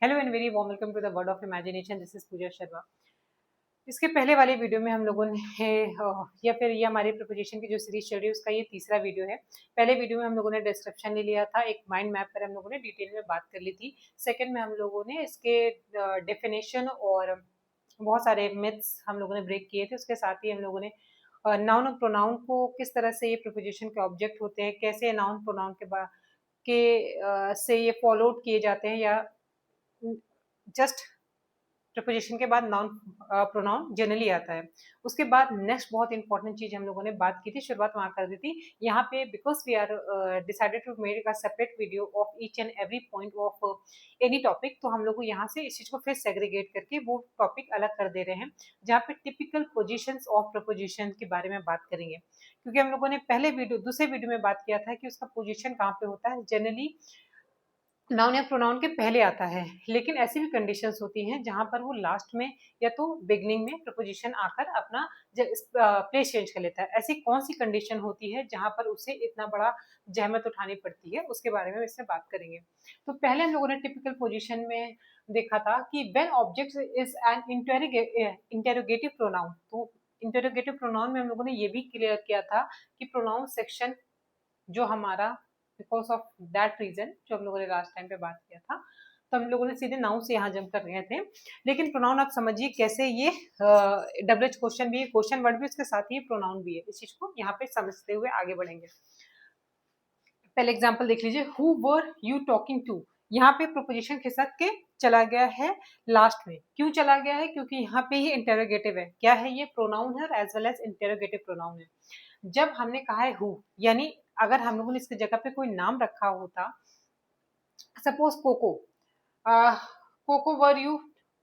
Hello and very warm welcome to the world of imagination. This is Pooja Sharma. इसके पहले वाले video में हम लोगों ने या फिर ये हमारी प्रिपोजिशन की जो सीरीज चल रही है उसका ये तीसरा वीडियो है। पहले वीडियो में हम लोगों ने डिस्क्रिप्शन ले लिया था, एक माइंड मैप पर हम लोगों ने डिटेल में बात कर ली थी। सेकंड में हम लोगों ने इसके डेफिनेशन और बहुत सारे मिथ्स हम लोगों ने ब्रेक किए थे। उसके साथ ही हम लोगों ने नाउन और प्रोनाउन को किस तरह से ये प्रिपोजिशन के ऑब्जेक्ट होते हैं, कैसे नाउन प्रोनाउन के बाद से ये फॉलो आउट किए जाते हैं, या जस्ट प्रपोजिशन के बाद नाउन प्रोनाउन जनरली आता है। उसके बाद नेक्स्ट बहुत इंपॉर्टेंट चीज हम लोगों ने बात की थी, शुरुआत वहां कर दी थी। यहाँ पे because we are decided to make a separate video of each and every point of any topic, तो हम लोग यहाँ से इस चीज को फिर सेग्रीगेट करके वो टॉपिक अलग कर दे रहे हैं, जहाँ पे टिपिकल पोजिशंस ऑफ प्रपोजिशन के बारे में बात करेंगे। क्योंकि हम लोगों ने दूसरे वीडियो में बात किया था कि उसका पोजिशन कहाँ पे होता है, जनरली नाउन या प्रोनाउन के पहले आता है। लेकिन ऐसी भी कंडीशंस होती हैं जहां पर वो लास्ट में या तो बिगनिंग में प्रपोजिशन आकर अपना प्लेस चेंज कर लेता है। ऐसी कौन सी कंडीशन होती है जहां पर उसे इतना बड़ा जहमत उठानी पड़ती है, उसके बारे में इसमें बात करेंगे। तो पहले हम लोगों ने टिपिकल पोजिशन में देखा था कि when object is an interrogative pronoun. तो इंटेरोगेटिव प्रोनाउन में हम लोगों ने ये भी क्लियर किया था कि प्रोनाउन सेक्शन जो हमारा बिकॉज ऑफ दैट रीजन जो हम लोगों ने लास्ट टाइम पे बात किया था, तो हम लोगों ने सीधे नाउन से यहाँ जंप कर रहे थे। लेकिन प्रोनाउन आप समझिए कैसे ये डबल एच क्वेश्चन भी है, क्वेश्चन वर्ड भी उसके साथ ही प्रोनाउन भी है। इस चीज को यहाँ पे समझते हुए आगे बढ़ेंगे। पहले एग्जांपल देख लीजिए, who were you talking to. यहाँ पे प्रोपोजिशन खिसक के चला गया है लास्ट में। क्यों चला गया है? क्योंकि यहाँ पे ही इंटेरोगेटिव है। क्या है ये? प्रोनाउन है और as well as interrogative pronoun है। जब हमने कहा है हु, यानी अगर हम लोगों ने इसकी जगह पे कोई नाम रखा होता, suppose Coco, Coco where you,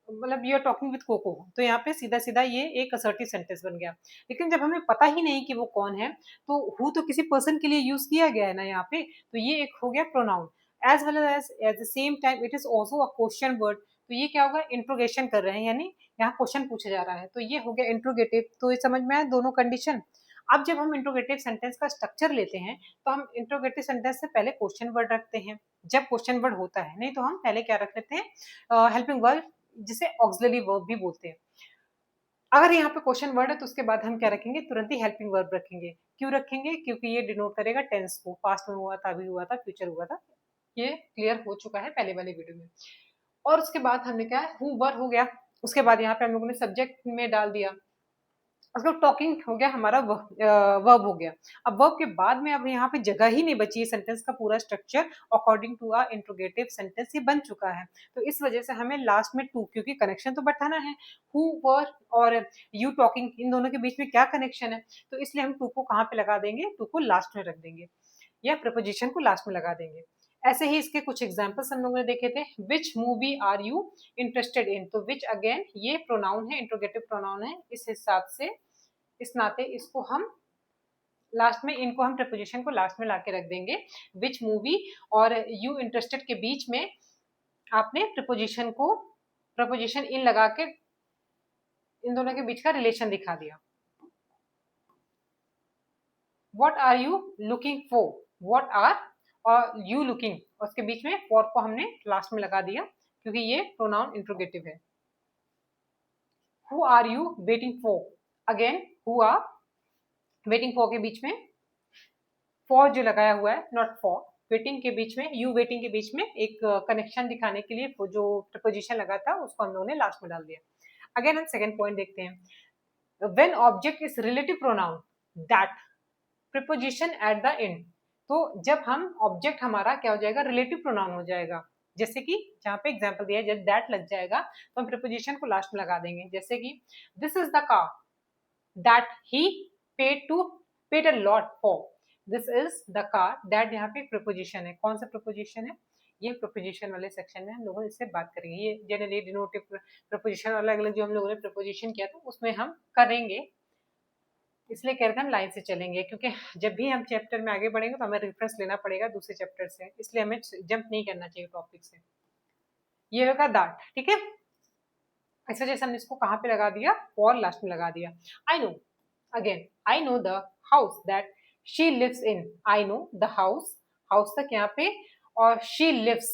मतलब you are talking with Coco, तो यहाँ पे सीधा सीधा ये एक असर्टिव सेंटेंस बन गया। लेकिन जब हमें पता ही नहीं कि वो कौन है, तो हु तो किसी पर्सन के लिए यूज किया गया है ना यहाँ पे, तो ये एक हो गया pronoun. As well as at the same time it is also a question word. तो ये क्या होगा? इंट्रोगेशन कर रहे हैं, यानी यहाँ क्वेश्चन पूछा जा रहा है, तो ये हो गया इंट्रोगेटिव। तो ये समझ में आया दोनों कंडीशन। अब जब हम इंट्रोगेटिव सेंटेंस का स्ट्रक्चर लेते हैं, तो हम इंट्रोगेटिव सेंटेंस से पहले क्वेश्चन वर्ड रखते हैं जब क्वेश्चन वर्ड होता है, नहीं तो हम पहले क्या रख लेते हैं? हेल्पिंग वर्ब, जिसे ऑक्सिलरी वर्ब भी बोलते हैं। अगर यहाँ पे क्वेश्चन वर्ड है तो उसके बाद हम क्या रखेंगे? तुरंत ही हेल्पिंग वर्ब रखेंगे। क्यों रखेंगे? क्योंकि ये डिनोट करेगा टेंस को, पास्ट में हुआ था, अभी हुआ था, फ्यूचर हुआ था। ये क्लियर हो चुका है पहले वाले वीडियो में। और उसके बाद हमने क्या है, हु वर हो गया। उसके बाद यहाँ पे हम लोगों ने सब्जेक्ट में डाल दिया। मतलब टॉकिंग हो गया हमारा, वर्ब हो गया। अब वर्ब के बाद में अब यहाँ पे जगह ही नहीं बची है, सेंटेंस का पूरा structure according to a interrogative sentence ये बन चुका है। तो इस वजह से हमें लास्ट में टू, क्योंकि कनेक्शन तो बैठाना है। हु वर और यू टॉकिंग, इन दोनों के बीच में क्या कनेक्शन है, तो इसलिए हम टू को कहाँ पे लगा देंगे? टू को लास्ट में रख देंगे, या प्रपोजिशन को लास्ट में लगा देंगे। ऐसे ही इसके कुछ एग्जाम्पल्स हम लोगों ने देखे थे। Which movie are you interested in, तो विच अगेन ये प्रोनाउन है, इंट्रोगेटिव प्रोनाउन है, इस हिसाब से इस नाते इसको हम लास्ट में, इनको हम प्रपोजिशन को लास्ट में लाके रख देंगे। विच मूवी और यू इंटरेस्टेड के बीच में आपने प्रपोजिशन इन लगा के इन दोनों के बीच का रिलेशन दिखा दिया। What are you looking for, what are और यू लुकिंग, उसके बीच में फॉर को हमने लास्ट में लगा दिया क्योंकि ये प्रोनाउन इंट्रोगेटिव है। Who are you waiting for, again who are waiting for के बीच में फॉर जो लगाया हुआ है, नॉट फॉर, वेटिंग के बीच में, यू वेटिंग के बीच में एक कनेक्शन दिखाने के लिए वो जो प्रपोजिशन लगा था उसको हम लोगों ने लास्ट में डाल दिया। अगेन हम सेकंड पॉइंट देखते हैं। When object is relative pronoun that preposition at the end. तो जब हम ऑब्जेक्ट हमारा क्या हो जाएगा? रिलेटिव प्रोनाउन हो जाएगा। जैसे कि जहाँ पे एग्जाम्पल दिया है, जब दैट लग जाएगा तो हम प्रपोजिशन को लास्ट में लगा देंगे। जैसे कि this is the car that he paid a lot for. This is the car that, यहाँ पे प्रपोजिशन है। कौन सा प्रपोजिशन है? ये प्रपोजिशन वाले सेक्शन में हम लोग इससे बात करेंगे। ये जनरली डिनोटिव प्रपोजिशन, अलग अलग जो हम लोगों ने प्रपोजिशन किया था उसमें हम करेंगे, इसलिए कह रहे थे हम लाइन से चलेंगे, क्योंकि जब भी हम चैप्टर में आगे बढ़ेंगे तो हमें रेफरेंस लेना पड़ेगा दूसरे चैप्टर से, इसलिए हमें जंप नहीं करना चाहिए टॉपिक से। ये होगा दैट, ठीक है। इस वजह से हमने इसको कहाँ पे लगा दिया? फॉर लास्ट में लगा दिया। I know, again I know the house that she lives in. I know the house, house तक यहाँ पे, और शी लिव्स,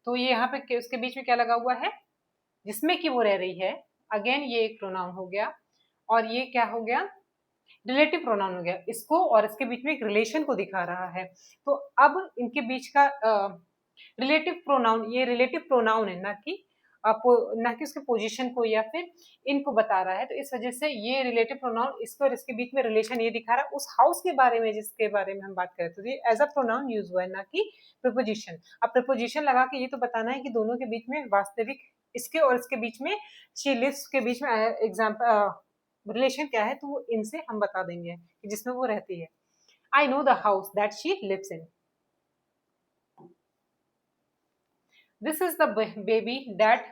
तो ये यहाँ पे उसके बीच में क्या लगा हुआ है, जिसमें कि वो रह रही है। अगेन ये एक प्रोनाउन हो गया, और ये क्या हो गया, रिलेटिव प्रोनाउन हो गया। इसको और इसके बीच में एक रिलेशन को दिखा रहा है। तो अब इनके बीच का रिलेटिव प्रोनाउन, ये रिलेटिव प्रोनाउन है, ना कि उसके पोजीशन को या फिर इनको बता रहा है। तो इस वजह से ये रिलेटिव प्रोनाउन इसको और इसके बीच में रिलेशन ये दिखा रहा है उस हाउस के बारे में जिसके बारे में हम बात कर रहे थे। तो ये एज अ प्रोनाउन यूज हुआ है, ना कि प्रीपोजिशन। अब प्रीपोजिशन लगा के ये तो बताना है कि दोनों के बीच में वास्तविक, इसके और इसके बीच में, शी लिव्स के बीच में एग्जाम्पल रिलेशन क्या है, तो वो इनसे हम बता देंगे कि जिसमें वो रहती है। I know the house that she lives in. This is the baby that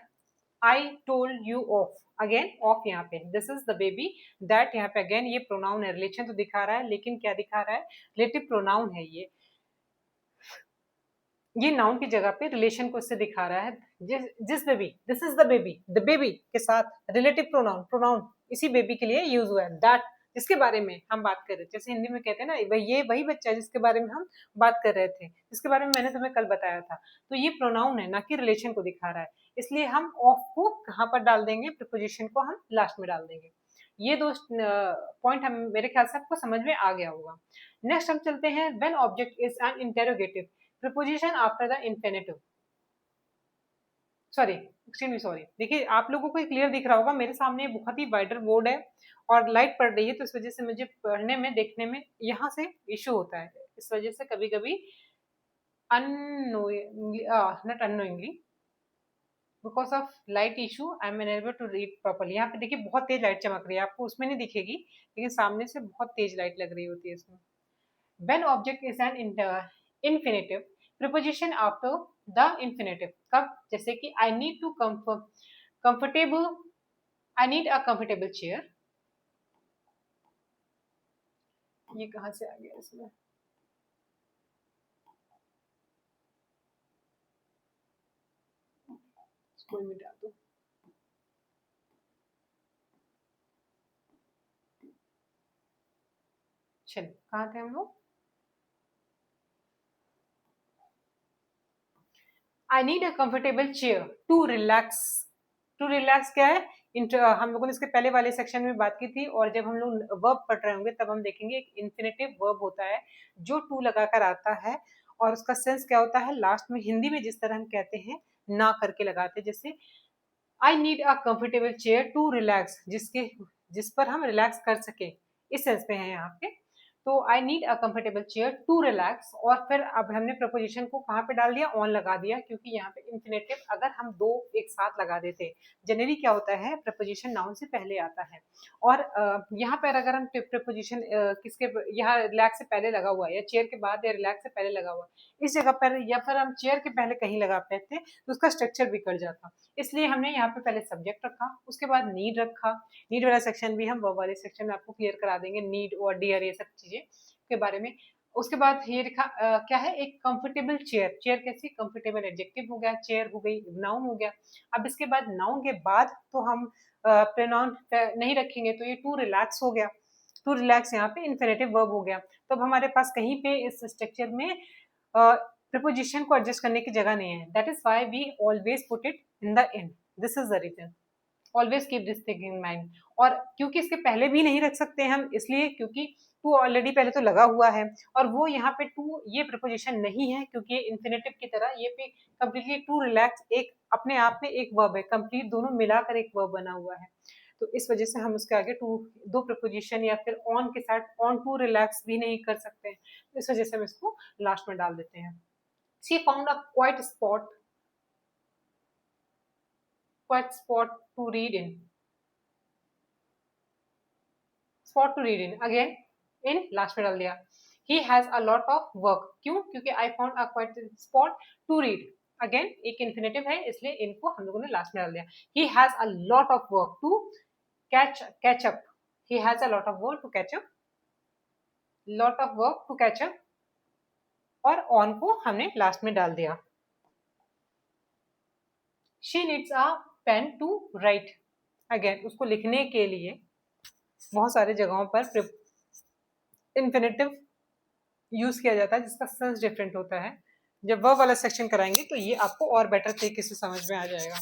I told you of. Again of यहाँ पे, this is the baby that, यहाँ पे अगेन ये प्रोनाउन है, रिलेशन तो दिखा रहा है लेकिन क्या दिखा रहा है, रिलेटिव प्रोनाउन है। ये नाउन की जगह पे रिलेशन को इससे दिखा रहा है। जिस baby, this is the baby के साथ रिलेटिव प्रोनाउन, प्रोनाउन इसी बेबी के लिए यूज हुआ है, दैट जिसके बारे में हम बात कर रहे थे। जैसे हिंदी में कहते हैं ना, ये वही बच्चा है जिसके बारे में हम बात कर रहे थे, जिसके बारे में मैंने तुम्हें कल बताया था। तो ये प्रोनाउन है, ना कि रिलेशन को दिखा रहा है। इसलिए हम ऑफ को कहाँ पर डाल देंगे, प्रीपोजिशन को हम लास्ट में डाल देंगे। ये दो पॉइंट हम, मेरे ख्याल से आपको समझ में आ गया होगा। नेक्स्ट हम चलते हैं, when object is an interrogative preposition after the infinitive. Sorry, extremely sorry. देखिए आप लोगों को क्लियर दिख रहा होगा, मेरे सामने बहुत ही वाइडर बोर्ड है और लाइट पड़ रही है, तो इस वजह से मुझे पढ़ने में, देखने में यहाँ से इशू होता है। इस वजह से कभी कभी not unknowingly, because of light issue I am unable to read properly. यहाँ पे देखिए बहुत तेज लाइट चमक रही है, आपको उसमें नहीं दिखेगी लेकिन सामने से बहुत तेज लाइट लग रही होती है इसमें। When object is an infinitive, preposition after the infinitive. कब? जैसे कि I need to comfortable, I need a comfortable chair. ये कहाँ से आ गया इसमें? स्कूल में डाल दो। चलो कहाँ थे हम लोग? I need a comfortable chair to relax. To relax क्या है? हम लोगों ने इसके पहले वाले सेक्शन में बात की थी, और जब हम लोग वर्ब पढ़ रहे होंगे तब हम देखेंगे एक इन्फिनेटिव वर्ब होता है जो टू लगाकर आता है, और उसका सेंस क्या होता है, लास्ट में हिंदी में जिस तरह हम कहते हैं ना करके लगाते हैं। जैसे I need a comfortable chair to relax, जिस पर हम रिलैक्स कर सके, इस सेंस में है यहाँ पे। तो I need a comfortable chair to relax, और फिर अब हमने प्रपोजिशन को कहाँ पे डाल दिया, ऑन लगा दिया, क्योंकि यहाँ पे इन्फिनेटिव अगर हम दो एक साथ लगा देते, जनरली क्या होता है, प्रपोजिशन नाउन से पहले आता है। और यहाँ पर अगर हम प्रपोजिशन किसके, यहाँ रिलैक्स से पहले लगा हुआ है या चेयर के बाद या रिलैक्स से पहले लगा हुआ है, इस जगह पर या फिर हम चेयर के पहले कहीं लगा पाते तो उसका स्ट्रक्चर बिगड़ जाता। इसलिए हमने यहाँ पे पहले सब्जेक्ट रखा, उसके बाद नीड रखा। नीड वाला सेक्शन भी हम वर्ब वाले सेक्शन में आपको क्लियर करा देंगे, नीड और डियर ये सब चीजें के बारे में। उसके बाद ये लिखा क्या है, एक कंफर्टेबल चेयर। चेयर कैसी, कंफर्टेबल एडजेक्टिव हो गया, चेयर हो गई, नाउन हो गया। अब इसके बाद नाउन के बाद तो हम प्रोनाउन नहीं रखेंगे, तो ये टू रिलैक्स हो गया। टू रिलैक्स यहाँ पे इन्फिनेटिव वर्ब हो गया। तो अब हमारे पास कहीं पे इस स्ट्रक्चर में प्रीपोजिशन को एडजस्ट करने की जगह नहीं है। That is why we always put it in the end. This is the reason, always keep this thing in mind. और क्योंकि इसके पहले भी नहीं रख सकते हम, इसलिए क्योंकि टू ऑलरेडी पहले तो लगा हुआ है, और वो यहाँ पे टू ये प्रपोजिशन नहीं है, क्योंकि ये इन्फिनेटिव की तरह ये पे कम्प्लीटली टू रिलैक्स एक अपने आप में एक वर्ब है, कंप्लीट दोनों मिलाकर एक वर्ब बना हुआ है। तो इस वजह से हम उसके आगे टू, दो प्रपोजिशन या फिर ऑन के साथ ऑन टू रिलैक्स भी नहीं कर सकते हैं। तो इस वजह से हम इसको लास्ट में डाल देते हैं। She found a quiet spot to read in. Spot to read in. Again, in last में डाल दिया। He has a lot of work. क्यों? क्योंकि I found a quiet spot to read. Again, एक infinitive है, इसलिए इनको हम लोगों ने लास्ट में डाल दिया। He has a lot of work to catch up. He has a lot of work to catch up. Lot of work to catch up. और on को हमने लास्ट में डाल दिया। She needs a pen to write. Again, उसको लिखने के लिए बहुत सारे जगहों पर इन्फिनेटिव यूज किया जाता है जिसका सेंस डिफरेंट होता है। जब वर्ब वाला सेक्शन कराएंगे तो ये आपको और बेटर तरीके से समझ में आ जाएगा।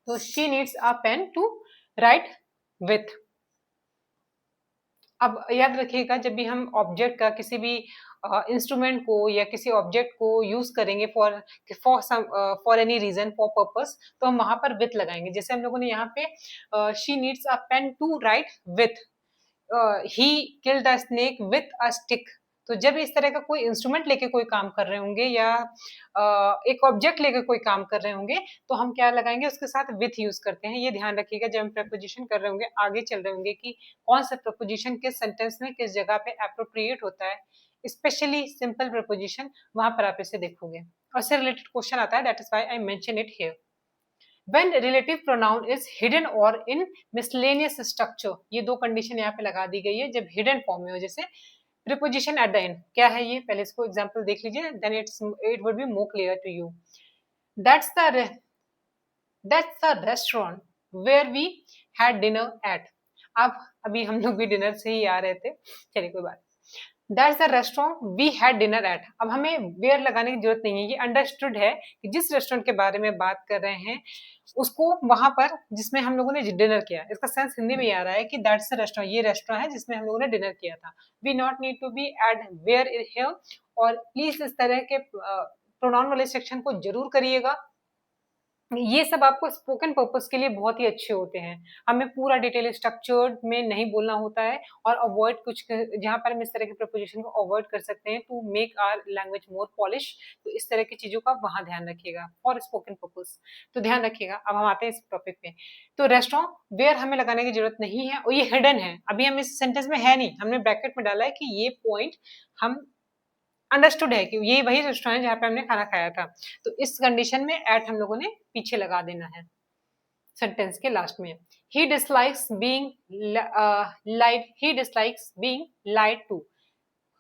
तो she needs a pen to write with. अब याद रखिएगा, जब भी हम ऑब्जेक्ट का किसी भी इंस्ट्रूमेंट को या किसी ऑब्जेक्ट को यूज करेंगे for for any reason, for purpose, तो हम वहां पर विथ लगाएंगे। जैसे हम लोगों ने यहाँ पे she needs a pen to write with, he killed the snake with a stick. तो जब इस तरह का कोई इंस्ट्रूमेंट लेके कोई काम कर रहे होंगे या एक ऑब्जेक्ट लेके कोई काम कर रहे होंगे, तो हम क्या लगाएंगे, उसके साथ विथ यूज करते हैं। ये ध्यान रखिएगा जब हम प्रपोजिशन कर रहे होंगे, आगे चल रहे होंगे, कि कौन सा प्रपोजिशन किस सेंटेंस में किस जगह पे अप्रोप्रिएट होता है, स्पेशली सिंपल प्रपोजिशन, वहां पर आप इसे देखोगे। और इससे रिलेटेड क्वेश्चन आता है, that is why I mention it here. When relative pronoun is hidden or in miscellaneous structure, ये दो कंडीशन यहाँ पे लगा दी गई है जब हिडन फॉर्म में हो। जैसे प्रीपोजिशन एट द एंड, क्या है ये, पहले इसको एग्जांपल देख लीजिए, then it would be more clear to you. That's the that's the restaurant where we had dinner at. अब अभी हम लोग भी डिनर से ही आ रहे थे, चलिए कोई बात। That's the restaurant we had dinner at. अब हमें वेयर लगाने की जरूरत नहीं है, ये अंडरस्टूड है कि जिस रेस्टोरेंट के बारे में बात कर रहे हैं उसको वहां पर जिसमें हम लोगों ने डिनर किया, इसका सेंस हिंदी में आ रहा है कि दैट्स द रेस्टोरेंट, ये रेस्टोरेंट है जिसमें हम लोगों ने डिनर किया था। We not need to be add where here. और प्लीज इस तरह के प्रोनाउन वाले सेक्शन को जरूर करिएगा, ये सब आपको स्पोकन पर्पस के लिए बहुत ही अच्छे होते हैं। हमें पूरा डिटेल स्ट्रक्चर्ड में नहीं बोलना होता है, और अवॉइड कुछ जहां पर हम इस तरह के प्रपोजिशन को अवॉइड कर सकते हैं to make our language more polish. तो इस तरह की चीजों का वहां ध्यान रखिएगा फॉर स्पोकन पर्पस, तो ध्यान रखिएगा। अब हम आते हैं इस टॉपिक पे। तो रेस्टोरेंट वेयर हमें लगाने की जरूरत नहीं है, और ये हिडन है, अभी हम इस सेंटेंस में है नहीं, हमने ब्रैकेट में डाला है कि ये पॉइंट हम अंडरस्टूड है कि ये वही रेस्टोरेंट जहाँ पे हमने खाना खाया था। तो इस कंडीशन में एट हम लोगों ने पीछे लगा देना है सेंटेंस के लास्ट में। He dislikes being lied, he dislikes being lied too.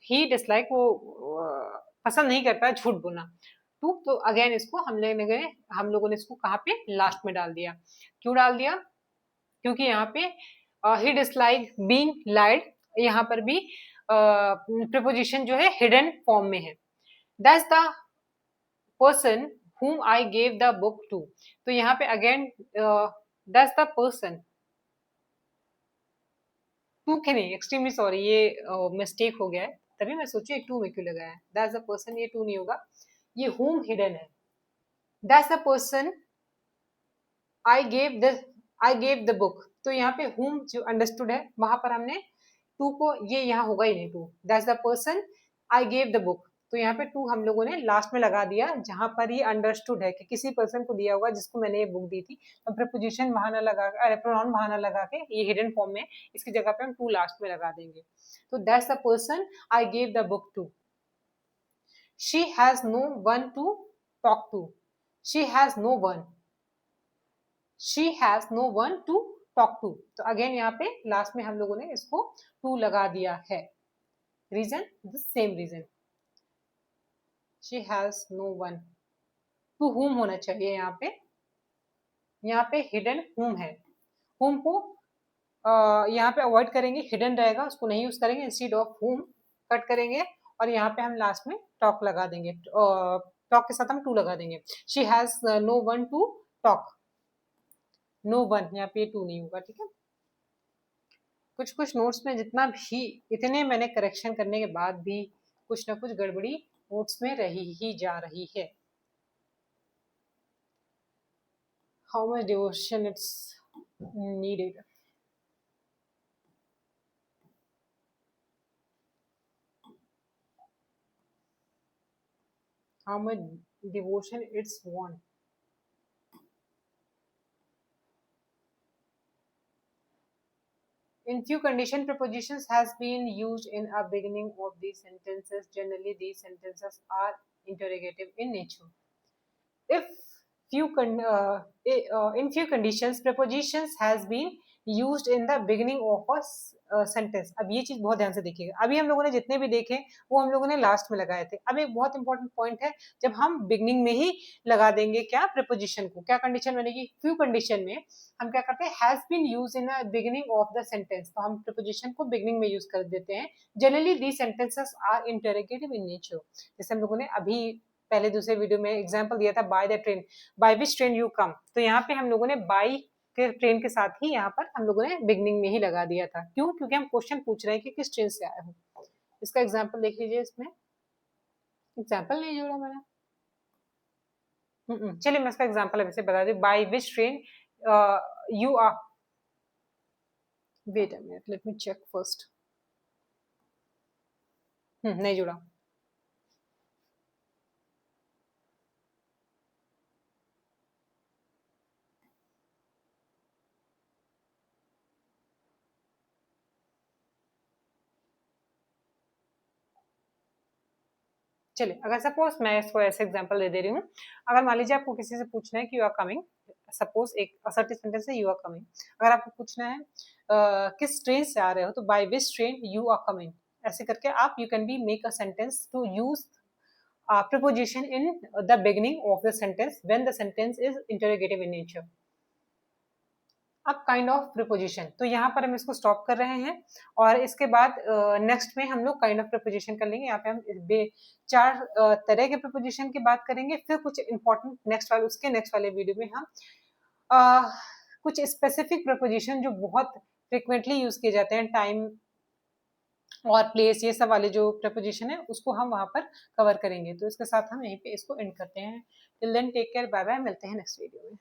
He dislike, वो पसंद नहीं करता है झूठ बोलना। टू, तो अगेन इसको हम लोगों ने इसको कहाँ पे, लास्ट में डाल दिया। क्यों डाल दिया, क्योंकि यहाँ पे ही डिसलाइक बीइंग लाइड, यहाँ पर भी प्रीपोजिशन जो है हिडन फॉर्म में है। That's the person whom I gave the book to। तो यहाँ पे अगेन दैट्स द पर्सन, टू के नहीं, एक्सट्रीमली सॉरी, ये मिस्टेक हो गया है, तभी मैं सोची टू में क्यों लगाया। दैट्स द पर्सन, ये टू नहीं होगा, ये whom हिडन है। That's the person I gave the book. तो यहाँ पे whom जो अंडरस्टूड है, वहां पर हमने टू को, ये यहाँ होगा ही नहीं to. That's the person I gave the book, तो यहाँ पे टू हम लोगों ने लास्ट में लगा दिया जहां पर ये अंडरस्टूड है कि किसी पर्सन को दिया होगा जिसको मैंने ये बुक दी थी। तो प्रीपोजिशन वहां ना लगा, प्रोनाउन वहां ना लगा के, ये हिडन फॉर्म में, इसकी जगह पे हम टू लास्ट में लगा देंगे। तो that's the person I gave the book to. She has no one to talk to. She has no one, she has no one to talk to. तो अगेन यहाँ पे लास्ट में हम लोगों ने इसको टू लगा दिया है। Reason the same reason, she has no one, to whom होना चाहिए यहाँ पे हिडन whom है। whom को यहाँ पे अवॉइड करेंगे, हिडन रहेगा, उसको नहीं यूज करेंगे, इंस्टीड ऑफ whom कट करेंगे, और यहाँ पे हम लास्ट में टॉक लगा देंगे, टॉक के साथ हम टू लगा देंगे। She has no one to talk, no one, यहाँ पे टू नहीं होगा, ठीक है। कुछ कुछ नोट्स में जितना भी, इतने मैंने करेक्शन करने के बाद भी कुछ ना कुछ गड़बड़ी नोट्स में रही ही जा रही है। How much devotion it's needed? How much devotion it's want? In few condition, prepositions has been used in a beginning of these sentences. Generally, these sentences are interrogative in nature. If in few conditions, prepositions has been used in the beginning of a sentence. अब ये चीज बहुत ध्यान से देखिएगा, अभी हम लोगों ने जितने भी देखे वो हम लोगों ने लास्ट में लगाए थे। अब एक बहुत इंपॉर्टेंट पॉइंट है, जब हम बिगिनिंग में ही लगा देंगे क्या प्रीपोजिशन को, क्या कंडीशन बनेगी, फ्यू कंडीशन में हम क्या करते हैं, has been used in the beginning of the sentence, तो हम प्रीपोजिशन को बिगिनिंग में यूज कर देते हैं। Generally the sentences are interrogative in nature, जैसे हम लोगों ने अभी पहले दूसरे वीडियो में एग्जांपल दिया था, by the train, bye which train you come, तो यहाँ पे हम लोगों ने बाय के ट्रेन के साथ ही यहाँ पर हम लोगों ने बिगनिंग में ही लगा दिया था। क्यों? क्योंकि हम क्वेश्चन पूछ रहे हैं कि किस ट्रेन से आए हो। इसका एग्जाम्पल देख लीजिए, इसमें एग्जाम्पल नहीं जोड़ा मैंने। चलिए मैं इसका एग्जाम्पल अभी से बता दूं, by which train you are, wait a minute let me check first. नहीं जुड़ा। चलिए, अगर सपोज मैं इसको ऐसे एग्जांपल दे रही हूँ, अगर मान लीजिए आपको किसी से पूछना है कि यू आर कमिंग, सपोज एक असर्टिव सेंटेंस है, यू आर कमिंग, अगर आपको पूछना है किस ट्रेन से आ रहे हो, तो by which train you are coming, ऐसे करके आप you can be make a sentence to use preposition in the beginning of the sentence when the sentence is interrogative in nature। अब काइंड ऑफ प्रिपोजिशन, तो यहाँ पर हम इसको stop कर रहे हैं और इसके बाद नेक्स्ट में हम लोग काइंड ऑफ प्रिपोजिशन कर लेंगे। यहाँ पे हम चार तरह के प्रिपोजिशन की बात करेंगे, फिर कुछ इंपॉर्टेंट नेक्स्ट वाले वीडियो में हम कुछ स्पेसिफिक प्रिपोजिशन जो बहुत फ्रिक्वेंटली यूज किए जाते हैं, टाइम और प्लेस, ये सब वाले जो प्रिपोजिशन है उसको हम वहां पर कवर करेंगे। तो इसके साथ हम यहीं पे इसको एंड करते हैं। Till then take care, bye bye, मिलते हैं नेक्स्ट वीडियो में।